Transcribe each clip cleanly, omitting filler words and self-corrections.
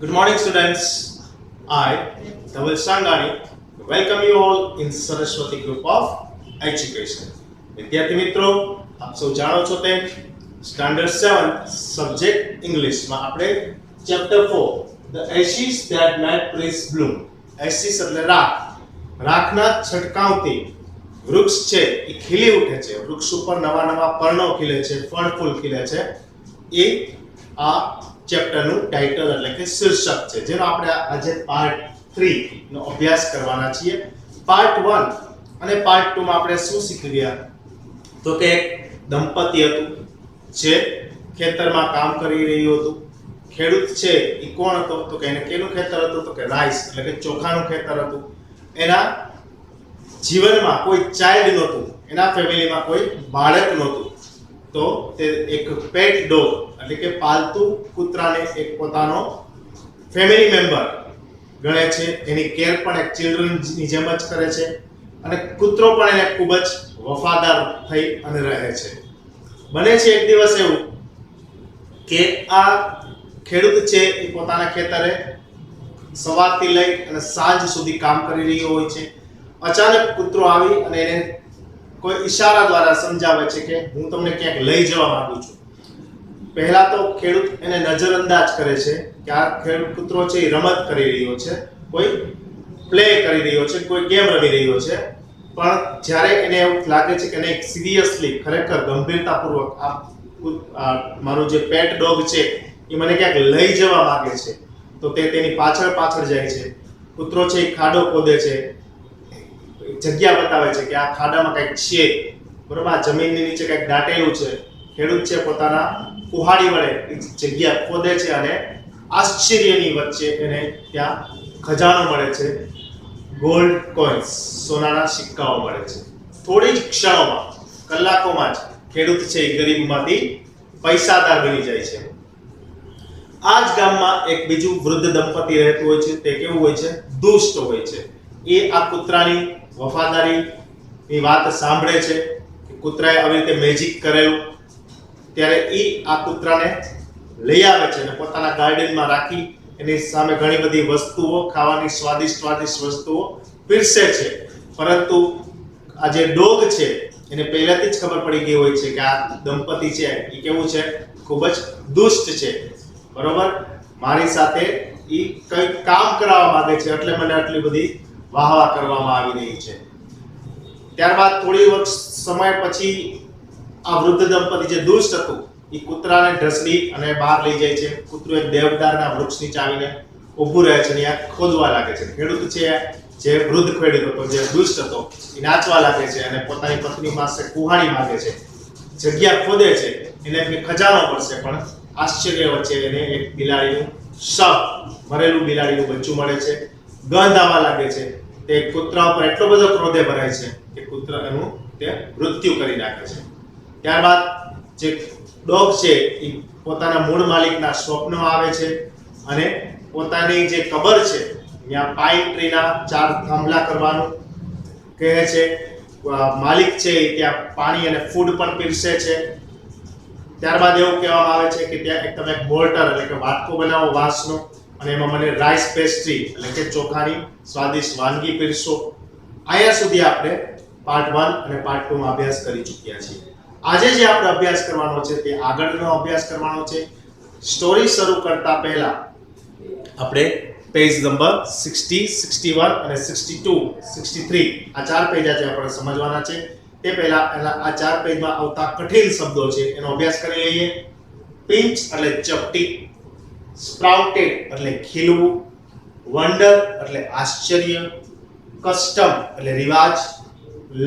Good morning, students. I, Dhaval Sangani, welcome you all in Saraswati Group of Education. વિદ્યાર્થી મિત્રો, આપ સૌ જાણો છો તેમ સ્ટાન્ડર્ડ 7 સબ્જેક્ટ ઇંગ્લિશમાં આપણે chapter 4 The ashes that made trees bloom. ashes એટલે રાખ. રાખના છંટકાવથી વૃક્ષ છે એ ખીલી ઉઠે છે. વૃક્ષ ઉપર નવા નવા પર્ણો ખીલે છે, ફળ ફૂલ ખીલે છે. એ આ ચેપ્ટરનું ટાઇટલ એટલે કે શીર્ષક છે, જેનો આપણે આજે પાર્ટ 3 નો અભ્યાસ કરવાના છીએ. પાર્ટ 1 અને પાર્ટ 2 માં આપણે શું શીખી ગયા? તો કે એક દંપતી હતું જે ખેતરમાં કામ કરી રહ્યું હતું. ખેડૂત છે એ કોણ હતો? તો કે એને કેનું ખેતર હતું? તો કે રાઈસ એટલે કે ચોખાનું ખેતર હતું. એના જીવનમાં કોઈ ચાઇલ્ડ નહોતું, એના ફેમિલીમાં કોઈ બાળક નહોતું. તો તે એક પેટ ડોગ એટલે કે પાલતુ કૂતરાને એક પોતાનો ફેમિલી મેમ્બર ગણે છે. એની કેર પણ એક ચિલ્ડ્રનની જેમ જ કરે છે અને કૂતરો પણ એને ખૂબ જ વફાદાર થઈ અને રહે છે. બને છે એક દિવસ એવું કે આ ખેડૂત છે એ પોતાના ખેતરે સવારથી લઈ અને સાંજ સુધી કામ કરી રહ્યો હોય છે. અચાનક કૂતરો આવી અને એને કોઈ ઈશારા દ્વારા સમજાવે છે કે હું તમને ક્યાંક લઈ જવા માંગુ છું. પહેલા તો ખેડૂત એને નજરઅંદાજ કરે છે કે આ ખેડૂત કૂતરો છે એ રમત કરી રહ્યો છે, કોઈ પ્લે કરી રહ્યો છે, કોઈ ગેમ રમી રહ્યો છે. પણ જ્યારે એને એવું લાગે છે કે નહીં, સિરિયસલી ખરેખર ગંભીરતાપૂર્વક આ મારો જે પેટ ડોગ છે એ મને ક્યાંક લઈ જવા માંગે છે, તો તે તેની પાછળ પાછળ જાય છે. કૂતરો છે એ ખાડો ખોદે છે, જગ્યા બતાવે છે કે આ ખાડામાં કંઈક છે, બરોબર, આ જમીનની નીચે કંઈક દાટેલું છે. ખેડૂત છે પોતાના કુહાડી વડે એ જગ્યા ખોદે છે અને આશ્ચર્યની વચ્ચે એને ત્યાં ખજાનો મળે છે. ગોલ્ડ કોઇન્સ, સોનાના સિક્કાઓ મળે છે. થોડી જ ક્ષણોમાં, કલાકોમાં જ ખેડૂત છે એ ગરીબમાંથી પૈસાદાર બની જાય છે. આ જ ગામમાં એક બીજું વૃદ્ધ દંપતી રહેતું હોય છે. તે કેવું હોય છે? દુષ્ટ હોય છે. એ આ કૂતરાની વફાદારીની વાત સાંભળે છે કે કૂતરાએ આવી રીતે મેજિક કરેલું. ત્યારે એ આ કૂતરાને લઈ આવે છે અને પોતાના ગાર્ડનમાં રાખી એની સામે ઘણી બધી વસ્તુઓ, ખાવાની સ્વાદિષ્ટ વસ્તુઓ પીરસે છે. પરંતુ આ જે ડોગ છે એને પહેલાથી જ ખબર પડી ગઈ હોય છે કે આ દંપતી છે એ કેવું છે? ખૂબ જ દુષ્ટ છે, બરોબર. મારી સાથે એ કંઈક કામ કરાવવા માંગે છે એટલે મને આટલી બધી વાહવા કરવામાં આવી રહી છે. ત્યારબાદ થોડી સમય પછી આ વૃદ્ધ દંપતી જે દુષ્ટ હતું એ કૂતરાને ઢસડી અને બહાર લઈ જાય છે. કૂતરું એક દેવદારના વૃક્ષ નીચે આવીને ઊભું રહે છે અને આ ખોદવા લાગે છે. ખેડૂત છે જે વૃદ્ધ ખેડૂત હતો, જે દુષ્ટ હતો, એ નાચવા લાગે છે અને પોતાની પત્ની પાસે કુહાડી માંગે છે. જગ્યા ખોદે છે, એને એક ખજાનો મળશે, પણ આશ્ચર્ય વચ્ચે એને એક બિલાડીનું શવ, મરેલું બિલાડીનું બચ્ચું મળે છે. ગંધ આવવા લાગે છે. તે કૂતરા ઉપર એટલો બધો ક્રોધે ભરાય છે કે કૂતરાનું તે મૃત્યુ કરી નાખે છે. ત્યારબાદ જે ડોગ છે એ પોતાના મૂળ માલિકના સ્વપ્નમાં આવે છે અને પોતાની જે કબર છે ત્યાં પાઇન ટ્રીના 4 થાંભલા કરવાનું કહે છે. માલિક છે એ ત્યાં પાણી અને ફૂડ પણ પીરસે છે. ત્યારબાદ એવું કહેવામાં આવે છે કે ત્યાં તમે મોર્ટર એટલે કે વાટકો બનાવો વાંસનો અને એમાં મને રાઈસ પેસ્ટ્રી એટલે કે ચોખાની સ્વાદિષ્ટ વાનગી પીરસો. અહીંયા સુધી આપણે પાર્ટ 1 અને પાર્ટ 2 માં અભ્યાસ કરી ચૂક્યા છીએ. આજે જે આપણે અભ્યાસ કરવાનો છે તે આગળનો અભ્યાસ કરવાનો છે. સ્ટોરી શરૂ કરતા પહેલા આપણે પેજ નંબર 60, 61 અને 62, 63 આ 4 પેજ આજે આપણે સમજવાના છે. તે પહેલા આ 4 પેજમાં આવતા કઠિન શબ્દો છે એનો અભ્યાસ કરી લઈએ. પિંચ એટલે ચપટી, સ્પ્રાઉટેડ એટલે ખીલવું, વન્ડર એટલે આશ્ચર્ય, કસ્ટમ એટલે રિવાજ,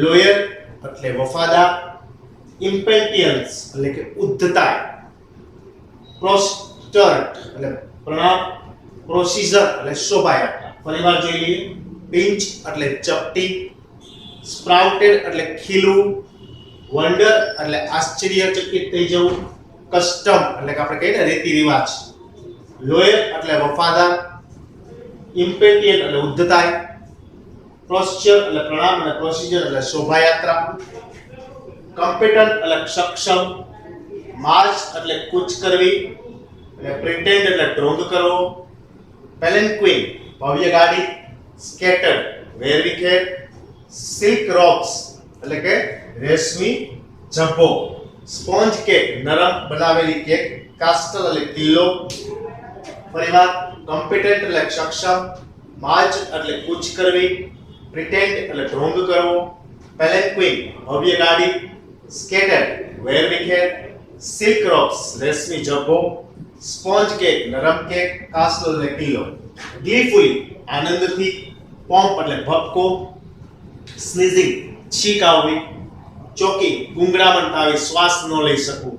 લોયલ એટલે વફાદાર, ઇમ્પેટિયન્સ એટલે કે ઉદ્ધતા, પ્રોસ્ટર્ટ એટલે પ્રણામ, પ્રોસીજર એટલે શોભાયાત્રા. ફરીવાર જોઈ લઈએ. પિંચ એટલે ચપટી, સ્પ્રાઉટેડ એટલે ખીલવું, વન્ડર એટલે આશ્ચર્યચકિત થઈ જવું, કસ્ટમ એટલે કે આપણે કહીએ ને રીતિ રિવાજ, લોયલ એટલે વફાદાર, ઇમ્પેટિયન્ટ એટલે ઉદ્ધતાય, પ્રોસ્ચર એટલે પ્રણામ અને પ્રોસીજર એટલે શોભાયાત્રા, કોમ્પિટન્ટ એટલે સક્ષમ, માર્ચ એટલે કૂચ કરવી, અને પ્રિટેન્ડ એટલે ઢોંગ કરવો, palanquin ભવ્ય ગાડી, scattered વેરવિખેર, silk robes એટલે કે રેશમી જબ્બો, સ્પોન્જ કેક નરમ બનાવેલી કેક, કાસ્ટલ એટલે કિલ્લો, ફરીવાર કોમ્પિટન્ટ એટલે સક્ષમ, માર્ચ એટલે કૂચ કરવી, પ્રિટેન્ડ એટલે ઢોંગ કરવો, પેલેન્ક્વિન ભવ્ય ગાડી, સ્કેટર્ડ વેરવિખેર, સિલ્ક રોબ્સ રેશમી જબ્બો, સ્પોન્જ કેક નરમ કેક, કાસ્ટલ એટલે કિલ્લો. ગ્લીફુલી આનંદથી, પોમ્પ એટલે ભપકો, સ્નીઝિંગ છીંક આવવી, ચોકી ગુંગળામણ આવી શ્વાસ ન લઈ શકવું,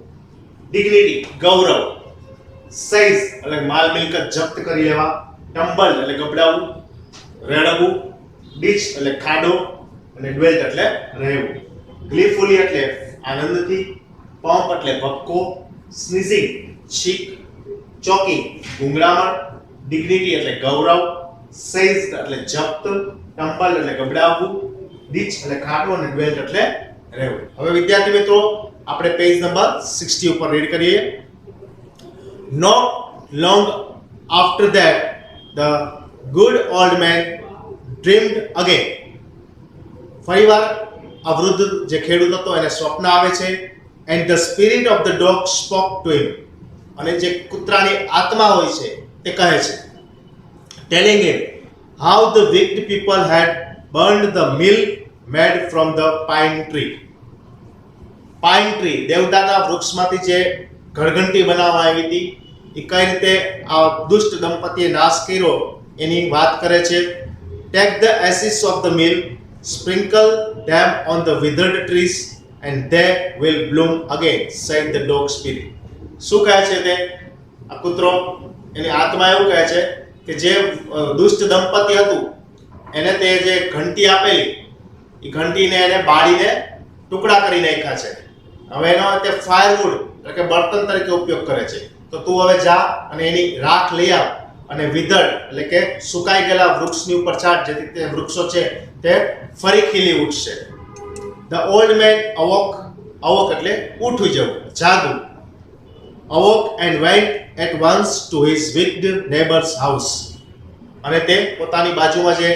ડિગ્નિટી ગૌરવ, સાઇઝ એટલે માલ મિલકત જપ્ત કરી લેવા, ટમ્બલ એટલે ગબડાવવું, રડવું, ડીચ એટલે ખાડો અને ડ્વેલ્ટ એટલે રહેવું. ગ્લીફુલી એટલે આનંદથી, પંપ એટલે ભપકો, સ્નીઝિંગ છીંક, ચોકી ગુંગળામણ, ડિગ્નિટી એટલે ગૌરવ, સાઇઝ એટલે જપ્ત, ટમ્બલ એટલે ગબડાવવું, ડીચ એટલે ખાડો અને ડ્વેલ્ટ એટલે રહેવું. હવે વિદ્યાર્થી મિત્રો આપણે પેજ નંબર 60 ઉપર રીડ કરીએ. Not long after that, the good old man dreamed again. ફરીવાર આ વૃદ્ધ જે ખેડૂત હતો એને સ્વપ્ન આવે છે. And the spirit of the dog spoke to him. અને જે કૂતરાની આત્મા હોય છે તે કહે છે, telling him how the wicked people had burned the mill made from the pine tree. Pine tree દેવદારના વૃક્ષમાંથી જે ઘરઘંટી બનાવવામાં આવી હતી એ કઈ રીતે આ દુષ્ટ દંપતીએ નાશ કર્યો એની વાત કરે છે. Take the ashes of the mill, sprinkle them on the withered trees and they will bloom again, said the dog spirit. શું કહે છે તે આ કૂતરો, એની આત્મા એવું કહે છે કે જે દુષ્ટ દંપતી હતું એને તે જે ઘંટી આપેલી એ ઘંટીને એને બાળીને ટુકડા કરી નાખ્યા છે. હવે એનો તે ફાયરવુડ એટલે કે બળતણ તરીકે ઉપયોગ કરે છે. તો તું હવે જા અને એની રાખ લઈ આવ અને વિધડ એટલે કે સુકાઈ ગયેલા વૃક્ષની ઉપર છાંટ, જેથી તે વૃક્ષો છે તે ફરી ખીલી ઉઠશે. ધ ઓલ્ડ મેન અવોક એટલે ઉઠી જવું, જાગવું. Awoke and went at once to his wicked neighbour's house. અને તે પોતાની બાજુમાં જે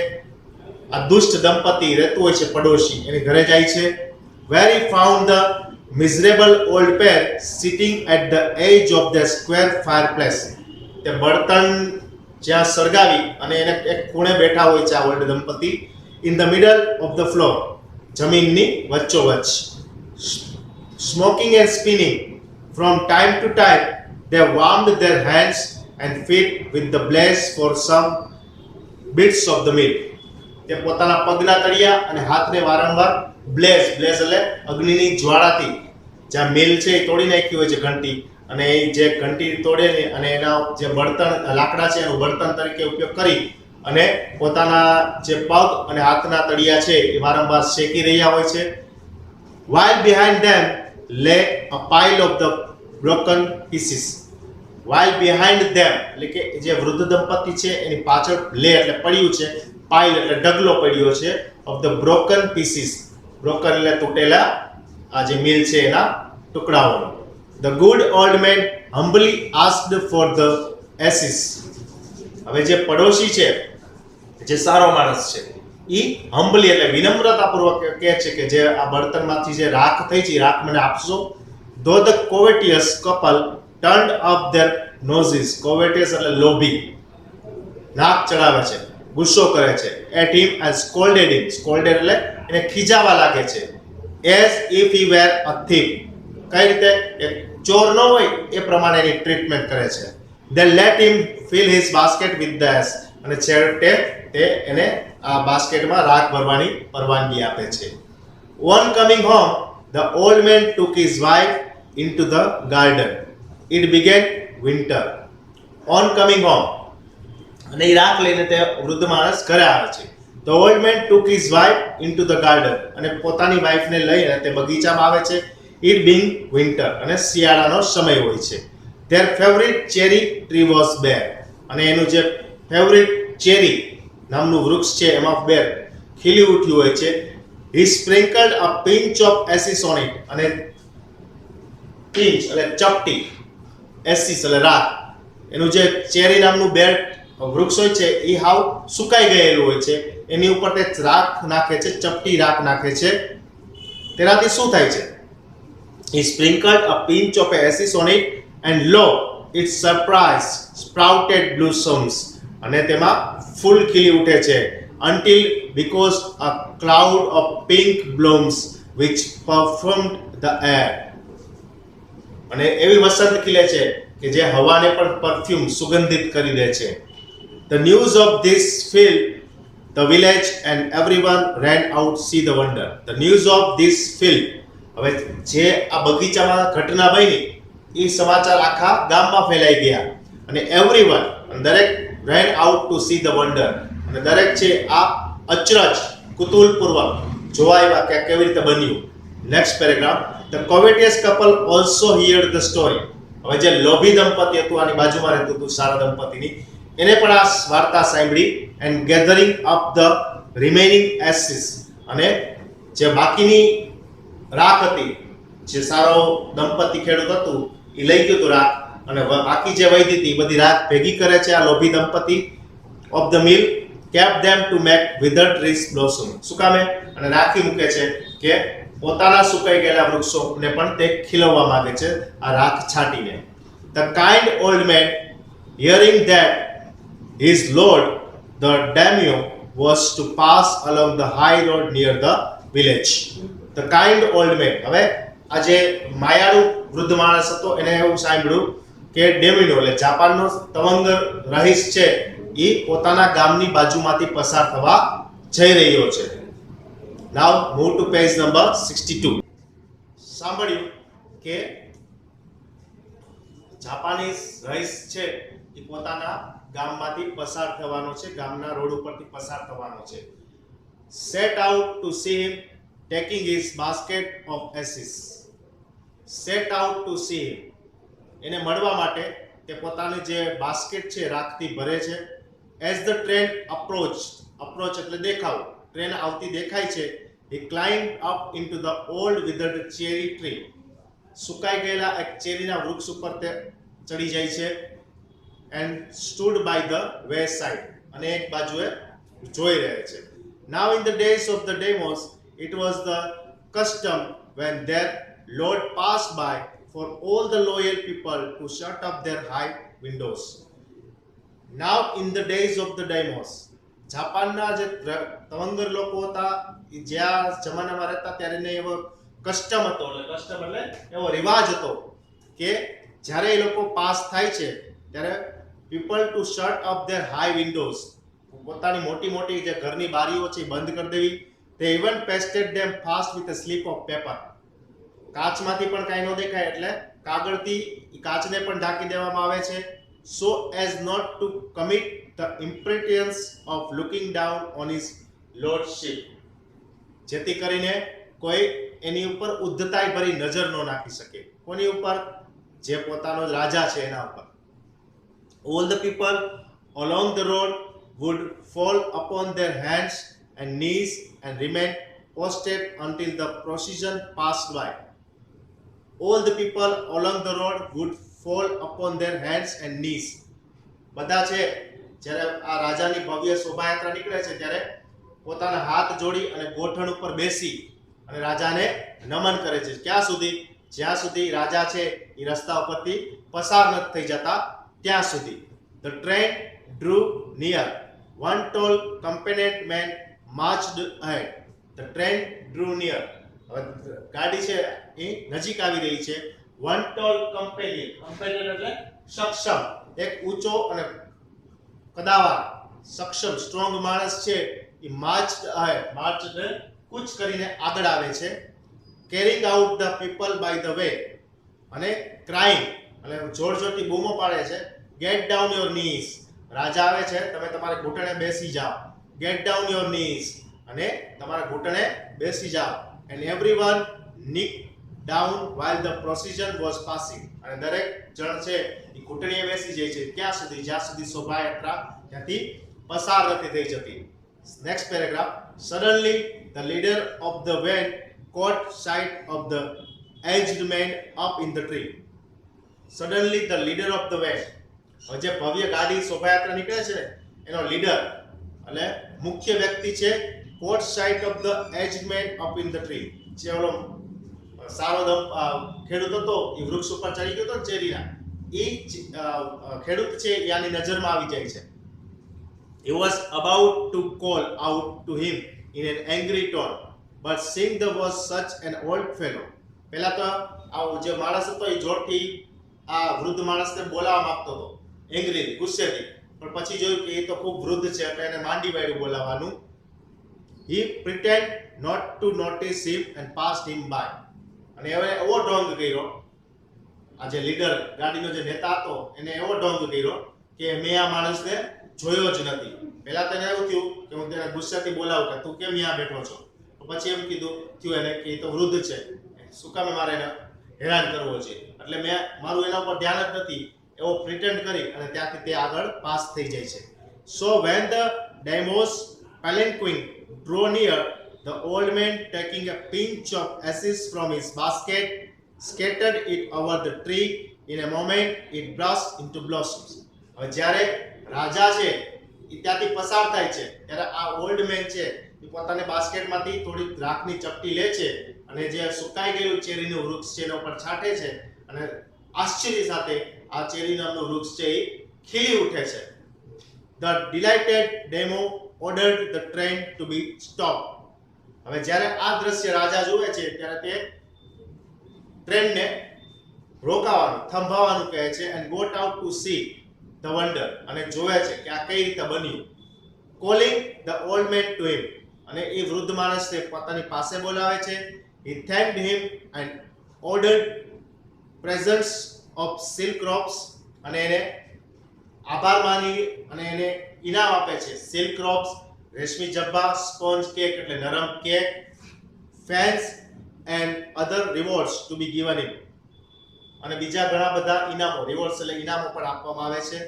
આ દુષ્ટ દંપતી રહેતું હોય છે પડોશી એની ઘરે જાય છે. where he found the miserable old pair sitting at the edge of the square fireplace. તે બળતણ જ્યાં સળગાવી અને એને એક ખૂણે બેઠા હોય છે આ ઓલ્ડ દંપતી. in the middle of the floor, જમીનની વચ્ચોવચ્ચ. smoking and spinning, from time to time they warmed their hands and feet with the blaze for some bits of the meat. તે પોતાના પગના તળિયા અને હાથને વારંવાર બ્લેઝ એટલે અગ્નિની જ્વાળાથી જ્યાં મિલ છે એ તોડી નાખી હોય છે ઘંટી, અને એ જે ઘંટી તોડે ને અને એના જે બળતણ લાકડા છે એનું બળતણ તરીકે ઉપયોગ કરી અને પોતાના જે પગ અને હાથના તળિયા છે એ વારંવાર શેકી રહ્યા હોય છે. while behind them lay a pile of the broken pieces. while behind them એટલે કે જે વૃદ્ધ દંપતી છે એની પાછળ લે એટલે પડ્યું છે, પાઇલ એટલે ઢગલો પડ્યો છે, of the broken pieces. broken એટલે તૂટેલા આ જે મિલ છે એના ટુકડાઓનો. the good old man humbly asked for the ashes. હવે જે પડોશી છે જે સારો માણસ છે ઈ હમ્બલી એટલે વિનમ્રતાપૂર્વક કહે છે કે જે આ બળતણમાંથી જે રાખ થઈ છે રાખ મને આપશો. though the covetous couple turned up their noses. covetous એટલે લોભી, નાક ચડાવે છે, ગુસ્સો કરે છે. at him and scolded him. scolded એટલે એને ખીજાવા લાગે છે. as if he were a thief. કઈ રીતે એક ચોર ન હોય એ પ્રમાણે એની ટ્રીટમેન્ટ કરે છે. they let him fill his basket with the ash. અને છેવટે તે એને આ બાસ્કેટમાં રાખ ભરવાની પરવાનગી આપે છે. on coming home the old man took his wife into the garden. it began winter. on coming home અને એ રાખ લઈને તે વૃદ્ધ માણસ ઘરે આવે છે. the old man took his wife into the garden. અને પોતાની વાઈફને લઈને તે બગીચામાં આવે છે. it being winter અને શિયાળાનો સમય હોય છે. their favorite cherry tree was bare. અને એનું જે ફેવરિટ ચેરી નામનું વૃક્ષ છે એમાં બેર ખીલી ઉઠ્યું હોય છે. he sprinkled a pinch of ashes on it. અને પિંચ એટલે ચપટી, એસિસ એટલે રાખ, એનું જે ચેરી નામનું બેર વૃક્ષ હોય છે એ હાવ સુકાઈ ગયેલું હોય છે, એની ઉપર તે રાખ નાખે છે, ચપટી રાખ નાખે છે. તેનાથી શું થાય છે? He sprinkled a pinch of ashes on it and lo, it surprised sprouted blossoms. અને તેમાં ફૂલ ખીલી ઉઠે છે. Until because a cloud of pink blooms which perfumed the air. અને એવી વસંત ખીલે છે કે જે હવાને પણ પરફ્યુમ સુગંધિત કરી દે છે. The news of this filled the village and everyone ran out to see the wonder. The news of this filled. હવે જે આ બગીચામાં ઘટના બની એ સમાચાર આખા ગામમાં ફેલાઈ ગયા અને everyone દરેક ran out to see the wonder. અને દરેક છે આ અચરજ કુતૂહલપૂર્વક જોવા આવ્યા કે કેવી રીતે બન્યું. Next paragraph. The covetous couple also heard the story. હવે જે લોભી દંપતી હતું આની બાજુમાં રહેતું હતું સારા દંપતીની, એને પણ આ વાર્તા સાંભળી. And gathering up the remaining ashes. અને જે બાકીની રાખ હતી, જે સારો દંપતી ખેડૂત હતું એ લઈ ગયું હતું રાખ, અને બાકી જે વૈધી હતી બધી રાખ ભેગી કરે છે આ લોભી દંપતી of the mill, kept them to make withered trees blossom. શું કામે? અને રાખી મૂકે છે કે પોતાના સુકાઈ ગયેલા વૃક્ષોને પણ તે ખીલવવા માંગે છે આ રાખ છાંટીને. The kind old man, hearing that his lord the daimyo was to pass along the high road near the village. The kind old man. હવે આ જે માયાળુ વૃદ્ધ માણસ હતો એને એવું સાંભળ્યું કે ડેમિનો એટલે જાપાનનો તવંગર રહીશ છે એ પોતાના ગામની બાજુમાંથી પસાર થવા જઈ રહ્યો છે. Now move to page number 62. સાંભળ્યું કે જાપાનીઝ રહીશ છે એ પોતાના ગામમાંથી પસાર થવાનો છે, ગામના રોડ ઉપરથી પસાર થવાનો છે. Set out to see him taking his basket of ashes. Set out to see him. એને મળવા માટે તે પોતાની જે બાસ્કેટ છે રાખથી ભરે છે. As the train approach એટલે દેખાવ, ટ્રેન આવતી દેખાય છે. He climbed up into the old withered cherry tree. સુકાઈ ગયેલા એક ચેરીના વૃક્ષ ઉપર તે ચડી જાય છે. And stood by the wayside. અને એક બાજુએ જોઈ રહે છે. Now in the days of the demos, it was the custom when their lord passed by for all the loyal people to shut up their high windows. Now in the days of the demos, જાપાનના જે તવંગર લોકો હતા એ જ્યાં જમાનામાં રહેતા ત્યારે એને એવો કસ્ટમ હતો, એટલે કસ્ટમ એટલે એવો રિવાજ હતો કે જ્યારે એ લોકો પાસ થાય છે ત્યારે people to shut up their high windows, પોતાની મોટી મોટી જે ઘરની બારીઓ છે બંધ કરી દેવી. They even pasted them fast with a slip of paper. કાચમાંથી પણ કાંઈ ન દેખાય એટલે કાગળથી કાચને પણ ઢાંકી દેવામાં આવે છે. So as not to commit the imprudence of looking down on his lordship. જેથી કરીને કોઈ એની ઉપર ઉદ્ધતાઈ ભરી નજર ન નાખી શકે. કોની ઉપર? જે પોતાનો રાજા છે એના ઉપર. All the people along the road would fall upon their hands and knees and remain posted until the procession passed by. All the people along the road would fall upon their hands and knees. બધા છે જ્યારે આ રાજાની ભવ્ય શોભાયાત્રા નીકળે છે ત્યારે પોતાના હાથ જોડી અને ગોઠણ ઉપર બેસી અને રાજાને નમન કરે છે. ક્યાં સુધી? જ્યાં સુધી રાજા છે એ રસ્તા ઉપરથી પસાર નથી થઈ જતા ત્યાં સુધી. The train drew near. One tall competent man marched ahead. The train drew near. ગાડી છે એ નજીક આવી રહી છે. One tall companion એટલે સક્ષમ, એક ઊંચો અને કદાવાર સક્ષમ સ્ટ્રોંગ માણસ છે એ marched ahead. march એટલે કૂચ કરીને આગળ આવે છે. Carrying out the people by the way. અને crying એટલે જોર જોરથી બૂમો પાડે છે. Get down your knees. રાજા આવે છે, તમે તમારા ઘૂંટણે બેસી જાઓ. Get down your knees. અને તમારા ઘૂંટણે બેસી જાઓ. And everyone kneeled down while the procession was passing. અને દરેક જણ છે એ ઘૂંટણીએ બેસી જાય છે ક્યાં સુધી? જ્યાં સુધી શોભાયાત્રા ત્યાંથી પસાર નથી થઈ જતી. Next paragraph. Suddenly the leader of the van caught sight of the aged man up in the tree. Suddenly the leader of the van. હવે જે ભવ્ય ગાડી શોભાયાત્રા નીકળે છે એનો લીડર એટલે મુખ્ય વ્યક્તિ છે caught sight of the aged man up in the tree. જે ઓલો સારો ખેડૂત હતો એ વૃક્ષ ઉપર ચડી ગયો હતો ચેરીના, એ ખેડૂત છે એ આની નજરમાં આવી જાય છે. He was about to call out to him in an angry tone, but seeing there was such an old fellow, પહેલા તો આ જે માણસ હતો એ જોરથી આ વૃદ્ધ માણસને બોલાવવા માંગતો હતો, એંગ્રી ગુસ્સેથી, પણ પછી જોયું કે એ તો ખૂબ વૃદ્ધ છે એટલે એને માંડી વાળ્યું બોલાવવાનું. He pretended not to notice him and passed him by. અને હવે એવો ઢોંગ કર્યો, આ જે લીડર ગાડીનો જે નેતા હતો એને એવો ઢોંગ કર્યો કે મેં આ માણસને જોયો જ નથી. પહેલા તો એને એવું થયું કે હું તેને ગુસ્સાથી બોલાવું કે તું કેમ અહીંયા બેઠો છો, પછી એમ કીધું થયું એને કે એ તો વૃદ્ધ છે, શું કામે મારે એને હેરાન કરવો છે, એટલે મેં મારું એના ઉપર ધ્યાન જ નથી એવો પ્રિટેન્ડ કરી અને ત્યાંથી તે આગળ પાસ થઈ જાય છે. So when the Deimos palanquin drew near, the old man, taking a pinch of ashes from his basket, scattered it over the tree. In a moment it burst into blossoms. હવે જ્યારે રાજા છે એ ત્યાંથી પસાર થાય છે ત્યારે આ ઓલ્ડ મેન છે એ પોતાની બાસ્કેટમાંથી થોડી રાખની ચપટી લે છે અને જે સુકાઈ ગયેલું ચેરીનું વૃક્ષ છે એના ઉપર છાંટે છે અને આશ્ચર્ય સાથે આ ચેરી નામનું વૃક્ષ છે એ ખીલી ઉઠે છે. The delighted Demo ordered the train to be stopped. હવે જ્યારે આ દ્રશ્ય રાજા જુએ છે ત્યારે તે ટ્રેનને રોકાવાનું, થંભાવવાનું કહે છે and got out to see the wonder, અને જોવે છે કે આ કઈ રીતે બન્યું. Calling the old man to him, અને એ વૃદ્ધ માણસને પોતાની પાસે બોલાવે છે. He thanked him and ordered presents of silk robes, અને એને આભાર માની અને એને ઇનામ આપે છે. સિલ્ક રોબ્સ રેશમી જબ્બા, સ્પોન્જ કેક એટલે નરમ cake, fans and other rewards to be given him, અને બીજા ઘણા બધા ઇનામો, રિવોર્ડ્સ એટલે ઇનામો પણ આપવામાં આવે છે.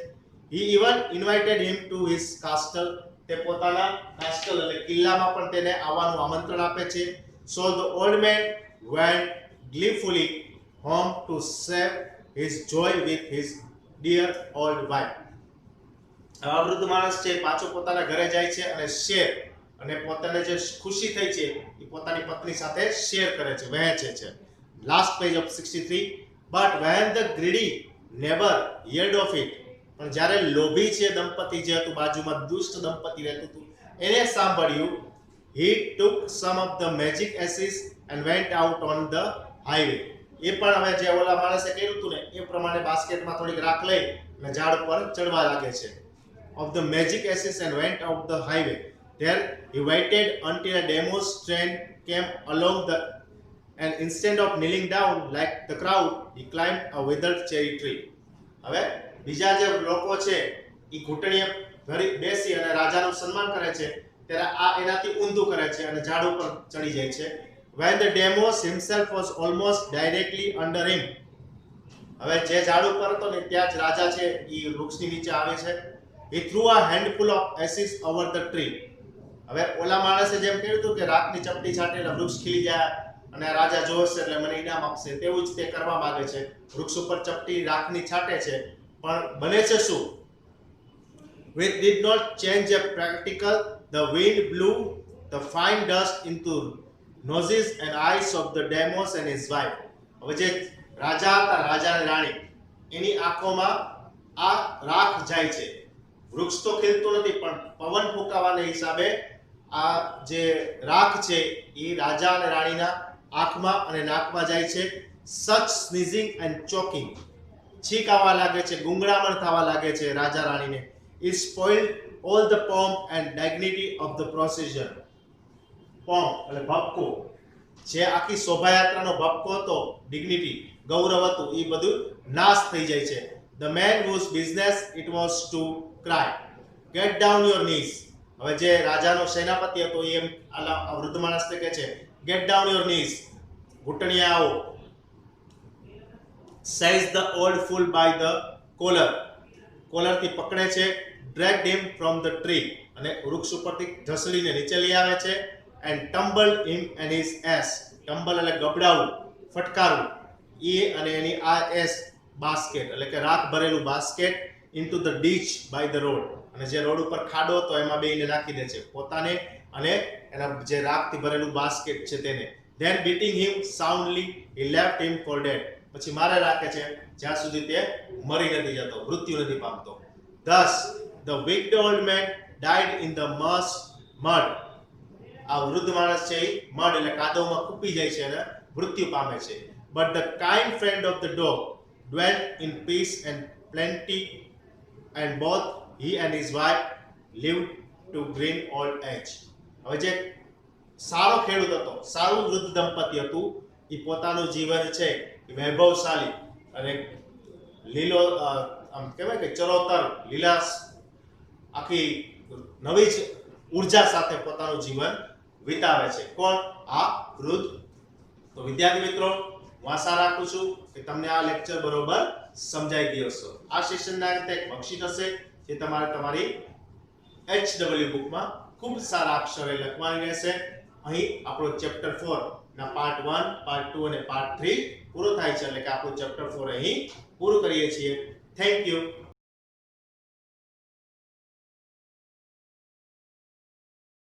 He even invited him to his castle, તે પોતાના કાસ્ટલ એટલે કિલ્લામાં પણ તેને આવવાનું આમંત્રણ આપે છે. So the old man went gleefully home to share his joy with his dear old wife. આ વૃદ્ધ માણસ છે પાછો પોતાના ઘરે જાય છે અને શેર અને પોતાને જે ખુશી થઈ છે એ પોતાની પત્ની સાથે શેર કરે છે, વહેંચે છે. Last page of 63. But when the greedy neighbor heard of it, પણ જ્યારે લોભી છે દંપતી જે હતું બાજુમાં દુષ્ટ દંપતી રહેતું હતું એને સાંભળ્યું, he took some of the magic ashes and went out on the highway. એ પણ હવે જે ઓલા માણસે કર્યું હતું ને એ પ્રમાણે બાસ્કેટમાં થોડીક રાખ લઈ અને ઝાડ પર ચડવા લાગે છે. Of the magic ashes and went out the highway. There he waited until a Deimos train came along and instead of kneeling down like the crowd, he climbed a withered cherry tree. હવે બીજા જે લોકો છે એ ઘૂંટણીએ બેસી અને રાજાનું સન્માન કરે છે ત્યારે આ એનાથી ઊંધું કરે છે અને ઝાડ ઉપર ચડી જાય છે. When the Deimos himself was almost directly under him, હવે જે ઝાડ ઉપર હતો ને ત્યાં જ રાજા છે એ વૃક્ષની નીચે આવે છે. He threw a handful of ashes over the tree. હવે ઓલા માણસે જેમ કહ્યું હતું કે રાતની ચપટી છાંટે એટલે વૃક્ષ ખીલી જાય અને રાજા જોશે એટલે મને ઇનામ આપશે, તેવું જ તે કરવા માંગે છે. વૃક્ષ ઉપર ચપટી રાખની છાંટે છે પણ બને છે શું? Which did not change a practical. The wind blew the fine dust into noses and eyes of the Deimos and his wife. હવે જે રાજા હતા, રાજા અને રાણી, એની આંખોમાં આ રાખ જાય છે. વૃક્ષ તો ખીલતું નથી પણ પવન ફૂંકાવાના હિસાબે આ જે રાખ છે એ રાજા અને રાણીના આંખમાં અને નાકમાં જાય છે. Such sneezing and choking, છીક આવવા લાગે છે, ગુંગળામણ થવા લાગે છે રાજા રાણીને. It spoiled all the pomp and dignity of the procession. pomp એટલે ભપકો, જે આખી શોભાયાત્રાનો ભપકો હતો, ડિગ્નિટી ગૌરવ હતું, એ બધું નાશ થઈ જાય છે. The man whose business it was to cry, get down your knees. હવે જે રાજાનો સેનાપતિ હતો એમ આ વૃદ્ધ માણસને કહે છે get down your knees, ઘૂંટણીએ આવો. Says the old fool by the collar, કોલરથી પકડે છે. Dragged him from the tree, અને વૃક્ષ ઉપરથી ઢસડીને નીચે લઈ આવે છે. And tumbled him and his ass, tumble એટલે ગબડાવું, ફટકારવું, એ અને એની આ એસ બાસ્કેટ એટલે કે રાખ ભરેલું basket into the ditch by the road. અને જે રોડ ઉપર ખાડો હતો એમાં બેયને નાખી દે છે, પોતાને અને એના જે રાખથી ભરેલું બાસ્કેટ છે તેને. then beating him soundly he left him for dead. પછી મારે રાખે છે જ્યાં સુધી તે મરી નથી જતો, મૃત્યુ નથી પામતો. thus the wicked old man died in the mud. આ વૃદ્ધ માણસ છે એ મડ એટલે કાદવમાં કૂપી જાય છે અને મૃત્યુ પામે છે. but the kind friend of the dog dwelt in peace and plenty, and both he and his wife lived to green old age. હવે જે સારો ખેડૂત હતો, સારું વૃદ્ધ દંપતી હતું, એ પોતાનું જીવન છે એ વૈભવશાળી અને લીલો આમ કહેવાય કે ચરોતર લીલા આખી નવી જ ઉર્જા સાથે પોતાનું જીવન વિતાવે છે. કોણ? આ વૃદ્ધ. તો વિદ્યાર્થી મિત્રો, હું આશા રાખું છું કે તમને આ લેક્ચર બરોબર સમજાઈ ગયો હશે. આ સેશનના અંતે એક વર્કશીટ હશે જે તમારે તમારી HW બુકમાં ખૂબ સારા અક્ષરે લખવાની રહેશે. અહીં આપણો ચેપ્ટર 4 ના પાર્ટ 1, પાર્ટ 2 અને પાર્ટ 3 પૂરો થાય છે, એટલે કે આપણું ચેપ્ટર 4 અહીં પૂરું કરીએ છીએ. Thank you.